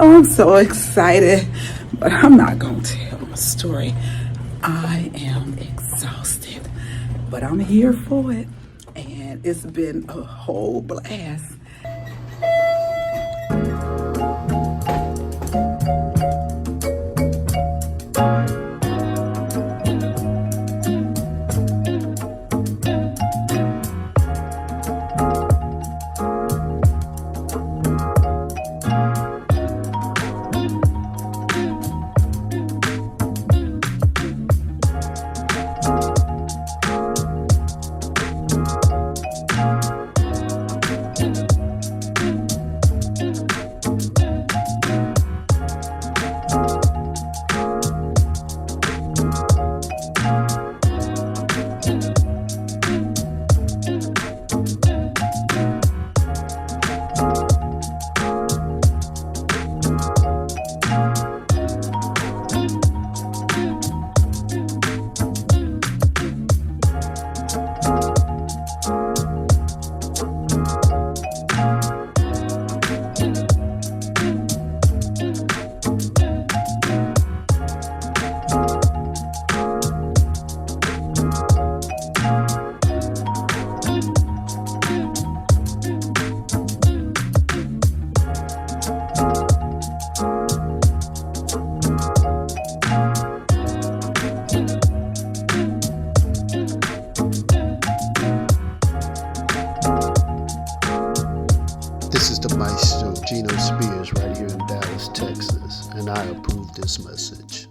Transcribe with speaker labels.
Speaker 1: Oh, I'm so excited, but I'm not going to tell my story. I am exhausted, but I'm here for it, and it's been a whole blast.
Speaker 2: This is the Maestro Geno right here in Dallas, Texas, and I approve this message.